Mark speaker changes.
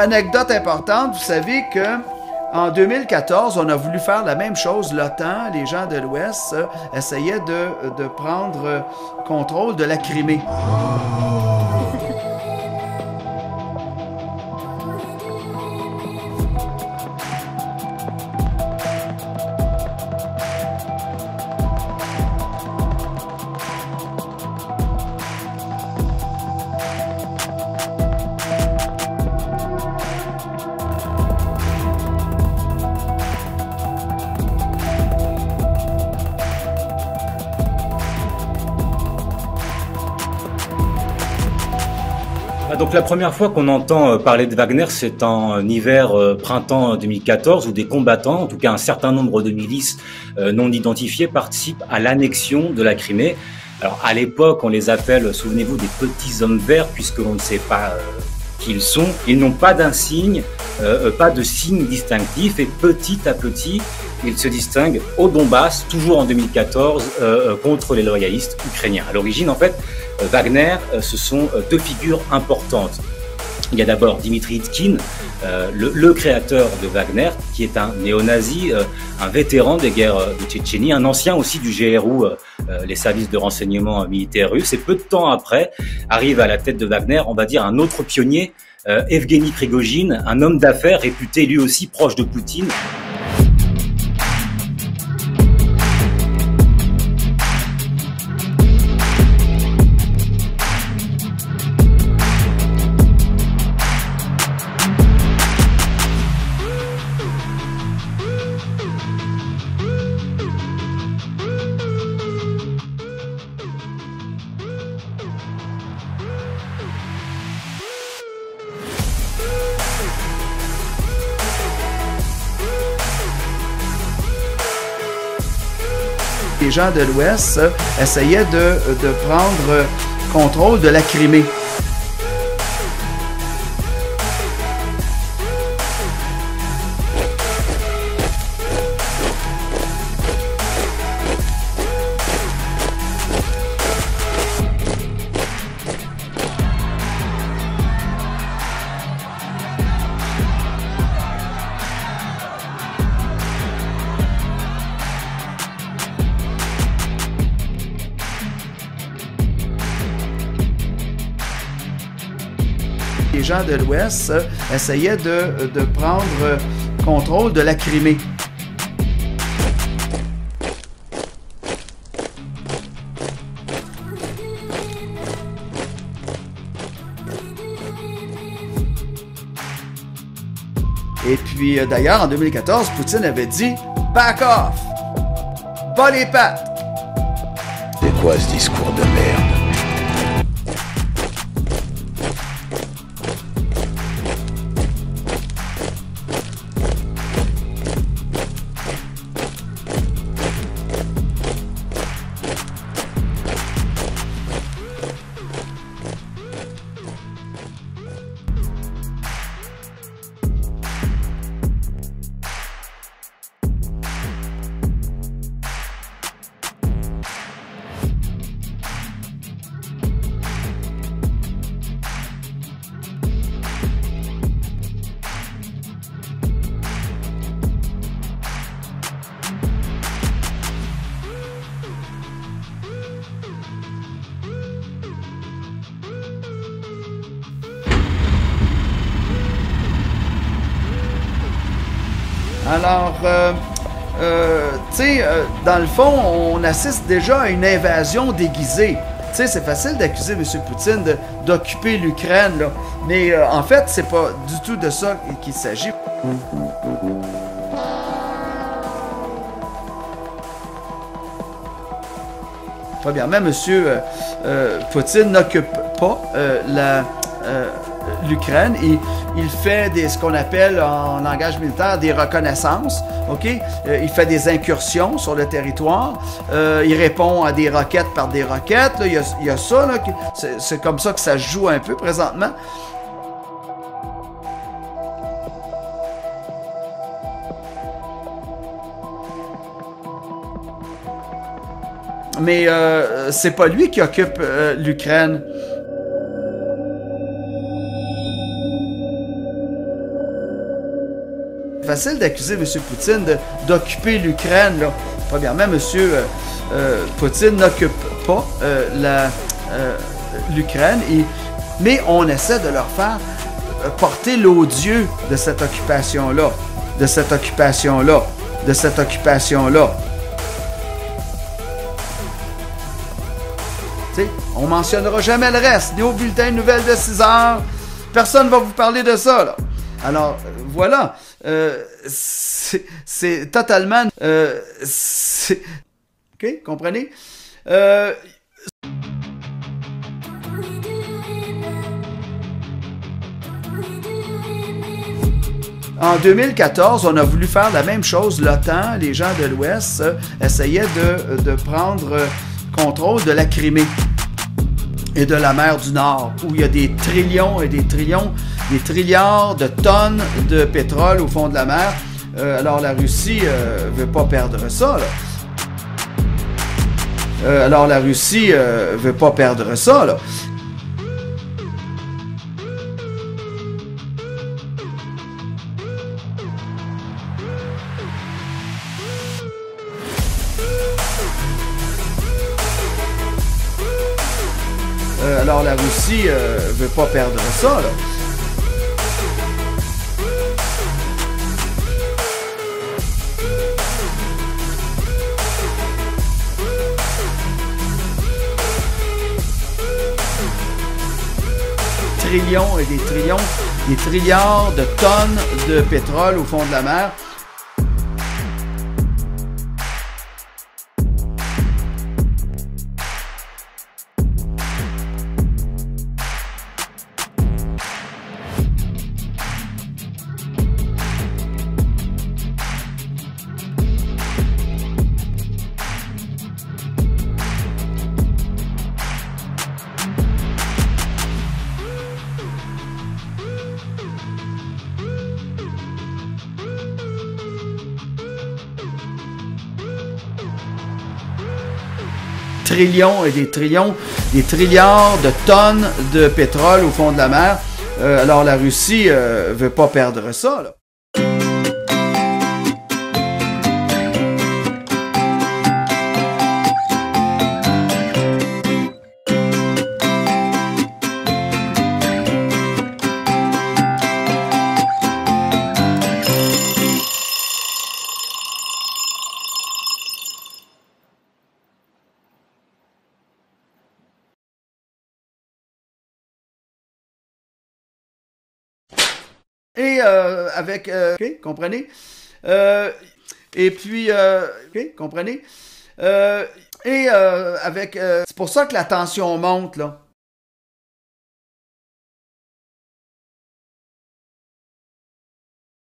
Speaker 1: anecdote importante, vous savez que en 2014, on a voulu faire la même chose. L'OTAN, les gens de l'Ouest, essayaient de prendre contrôle de la Crimée.
Speaker 2: Donc la première fois qu'on entend parler de Wagner, c'est en hiver-printemps 2014, où des combattants, en tout cas un certain nombre de milices non identifiées, participent à l'annexion de la Crimée. Alors à l'époque, on les appelle, souvenez-vous, des petits hommes verts, puisque l'on ne sait pas qui ils sont. Ils n'ont pas d'insigne, pas de signe distinctif, et petit à petit, ils se distinguent au Donbass, toujours en 2014, contre les loyalistes ukrainiens. À l'origine, en fait, Wagner, ce sont deux figures importantes. Il y a d'abord Dimitri Itkin, le créateur de Wagner, qui est un néo-nazi, un vétéran des guerres de Tchétchénie, un ancien aussi du GRU, les services de renseignement militaires russes. Et peu de temps après, arrive à la tête de Wagner, on va dire, un autre pionnier, Evgeny Prigojine, un homme d'affaires réputé lui aussi proche de Poutine.
Speaker 1: Les gens de l'Ouest essayaient de prendre contrôle de la Crimée. Les gens de l'Ouest essayaient de prendre contrôle de la Crimée. Et puis d'ailleurs, en 2014, Poutine avait dit « Back off! Bas les pattes! »
Speaker 3: C'est quoi ce discours de merde?
Speaker 1: Alors, tu sais, dans le fond, on assiste déjà à une invasion déguisée. Tu sais, c'est facile d'accuser M. Poutine d'occuper l'Ukraine, là. Mais en fait, c'est pas du tout de ça qu'il s'agit. Premièrement, M. Poutine n'occupe pas l'Ukraine. Il fait ce qu'on appelle en langage militaire des reconnaissances. OK? Il fait des incursions sur le territoire. Il répond à des roquettes par des roquettes. Là, il y a ça. C'est comme ça que ça se joue un peu présentement. Mais c'est pas lui qui occupe l'Ukraine. facile d'accuser M. Poutine d'occuper l'Ukraine, là. Premièrement, M. Poutine n'occupe pas l'Ukraine, mais on essaie de leur faire porter l'odieux de cette occupation-là, de cette occupation-là, de cette occupation-là. T'sais, on mentionnera jamais le reste, ni au bulletin de nouvelles de 6 heures. Personne ne va vous parler de ça, là. Alors, voilà. C'est totalement... OK, comprenez? En 2014, on a voulu faire la même chose. L'OTAN, les gens de l'Ouest, essayaient de prendre contrôle de la Crimée et de la mer du Nord, où il y a des trillions et des trillions, des trilliards de tonnes de pétrole au fond de la mer. Alors la Russie veut pas perdre ça, là. Alors la Russie veut pas perdre ça, là. Alors la Russie veut pas perdre ça, là. Trillions et des trillions, des trilliards de tonnes de pétrole au fond de la mer. Trillions et des trillions, des trilliards de tonnes de pétrole au fond de la mer. Alors la Russie veut pas perdre ça, là. Et avec... OK, comprenez? Et puis... OK, comprenez? Avec... c'est pour ça que la tension monte, là.